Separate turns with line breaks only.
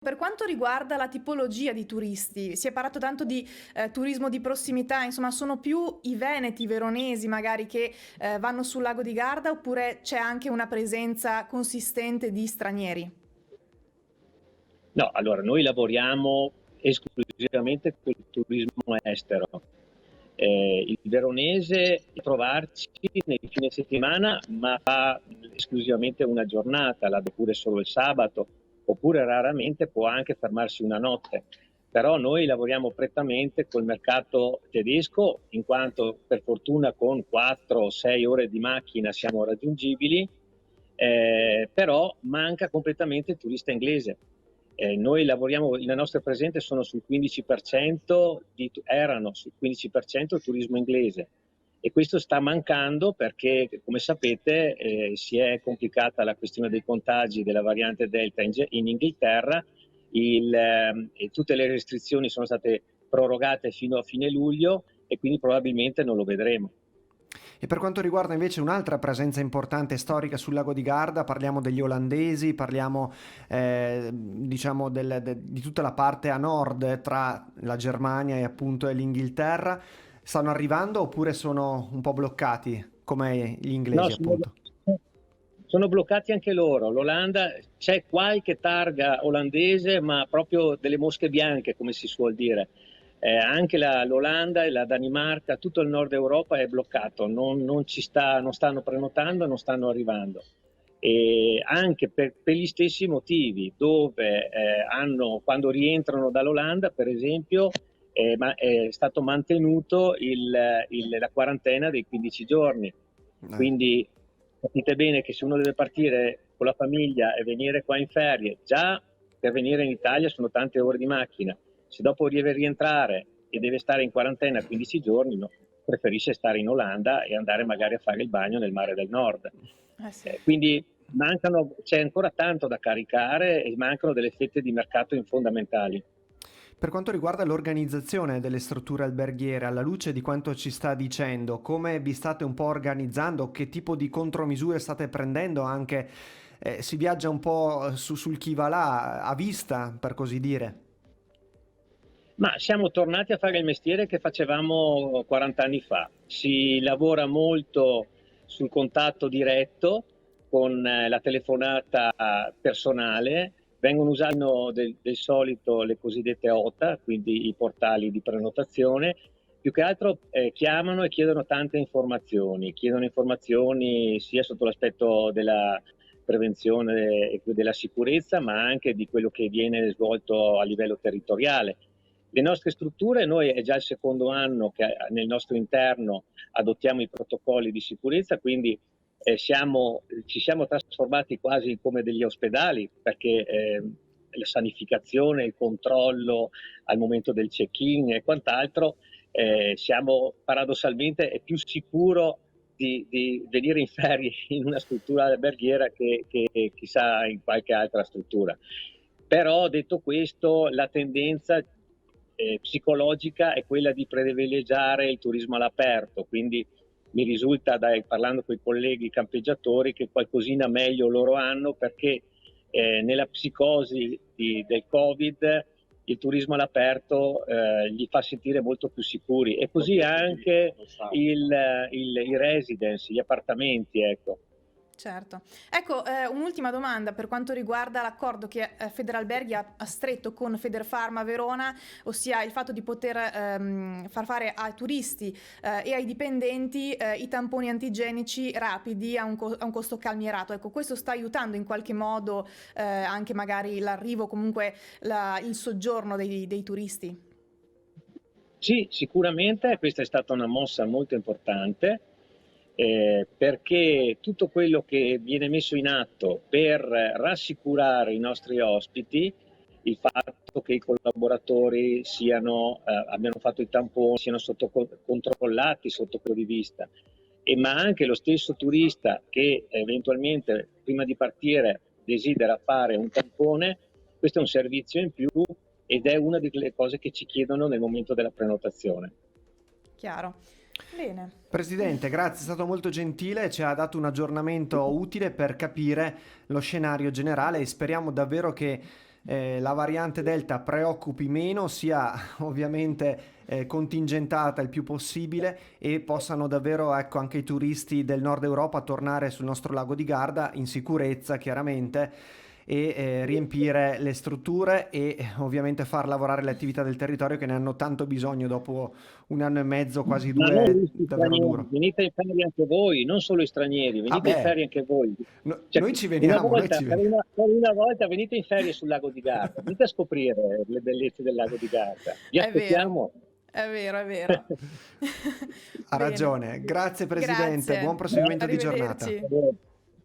Per quanto riguarda la tipologia di turisti, si è parlato tanto di turismo di prossimità, insomma, sono più i veneti, i veronesi magari che vanno sul lago di Garda, oppure c'è anche una presenza consistente di stranieri?
No, allora noi lavoriamo esclusivamente con il turismo estero. Il veronese può trovarci nei fine settimana, ma fa esclusivamente una giornata, la pure solo il sabato, oppure raramente può anche fermarsi una notte. Però noi lavoriamo prettamente col mercato tedesco, in quanto per fortuna con 4 o 6 ore di macchina siamo raggiungibili, però manca completamente il turista inglese. Noi lavoriamo, le nostre presenze sono sul 15%, erano sul 15% il turismo inglese, e questo sta mancando perché, come sapete, si è complicata la questione dei contagi della variante Delta in Inghilterra, e tutte le restrizioni sono state prorogate fino a fine luglio e quindi probabilmente non lo vedremo.
E per quanto riguarda invece un'altra presenza importante storica sul lago di Garda, parliamo degli olandesi, parliamo diciamo di tutta la parte a nord tra la Germania e appunto l'Inghilterra. Stanno arrivando oppure sono un po' bloccati come gli
No,
inglesi appunto?
sono bloccati anche loro. L'Olanda, c'è qualche targa olandese, ma proprio delle mosche bianche, come si suol dire. Anche l'Olanda e la Danimarca, tutto il nord Europa è bloccato, non stanno prenotando, non stanno arrivando. E anche per gli stessi motivi, dove quando rientrano dall'Olanda, per esempio, è stato mantenuto la quarantena dei 15 giorni.
Eh.
Quindi capite bene che se uno deve partire con la famiglia e venire qua in ferie, già per venire in Italia sono tante ore di macchina. Se dopo deve rientrare e deve stare in quarantena 15 giorni, no, preferisce stare in Olanda e andare magari a fare il bagno nel mare del nord.
Eh sì.
Quindi c'è ancora tanto da caricare e mancano delle fette di mercato fondamentali.
Per quanto riguarda l'organizzazione delle strutture alberghiere, alla luce di quanto ci sta dicendo, come vi state un po' organizzando, che tipo di contromisure state prendendo anche, si viaggia un po' sul chi va là, a vista, per così dire.
Ma siamo tornati a fare il mestiere che facevamo 40 anni fa. Si lavora molto sul contatto diretto con la telefonata personale. Vengono usati del solito le cosiddette OTA, quindi i portali di prenotazione. Più che altro chiamano e chiedono informazioni sia sotto l'aspetto della prevenzione e della sicurezza, ma anche di quello che viene svolto a livello territoriale. Le nostre strutture, noi è già il secondo anno che nel nostro interno adottiamo i protocolli di sicurezza, quindi ci siamo trasformati quasi come degli ospedali, perché la sanificazione, il controllo al momento del check-in e quant'altro, siamo paradossalmente è più sicuro di venire in ferie in una struttura alberghiera che chissà in qualche altra struttura. Però detto questo, la tendenza psicologica è quella di privilegiare il turismo all'aperto, quindi mi risulta parlando con i colleghi campeggiatori che qualcosina meglio loro hanno, perché nella psicosi del Covid il turismo all'aperto gli fa sentire molto più sicuri, e così anche i residence, gli appartamenti, ecco.
Certo. Ecco, un'ultima domanda per quanto riguarda l'accordo che Federalberghi ha stretto con Federfarma Verona, ossia il fatto di poter far fare ai turisti e ai dipendenti i tamponi antigenici rapidi a un costo calmierato. Ecco, questo sta aiutando in qualche modo anche magari l'arrivo, comunque il soggiorno dei turisti?
Sì, sicuramente questa è stata una mossa molto importante, perché tutto quello che viene messo in atto per rassicurare i nostri ospiti, il fatto che i collaboratori abbiano fatto i tamponi, siano controllati sotto quello di vista, ma anche lo stesso turista che eventualmente prima di partire desidera fare un tampone, questo è un servizio in più ed è una delle cose che ci chiedono nel momento della prenotazione.
Chiaro. Bene.
Presidente, grazie, è stato molto gentile, ci ha dato un aggiornamento utile per capire lo scenario generale e speriamo davvero che la variante Delta preoccupi meno, sia ovviamente contingentata il più possibile e possano davvero, ecco, anche i turisti del nord Europa tornare sul nostro lago di Garda in sicurezza, chiaramente, e riempire le strutture e ovviamente far lavorare le attività del territorio che ne hanno tanto bisogno dopo un anno e mezzo, quasi
Ma non
due,
gli
davvero
stranieri,
duro.
venite in ferie anche voi, non solo i stranieri,
Ah
venite in
beh,
ferie anche voi. Cioè,
noi ci
una
veniamo, noi
volta,
ci veniamo.
per una volta venite in ferie sul lago di Garda, venite a scoprire le bellezze del lago di Garda. Vi
È vero,
aspettiamo.
è vero, è vero.
Ha
Bene.
ragione. Grazie Presidente,
Grazie.
buon proseguimento di giornata.
Arrivederci.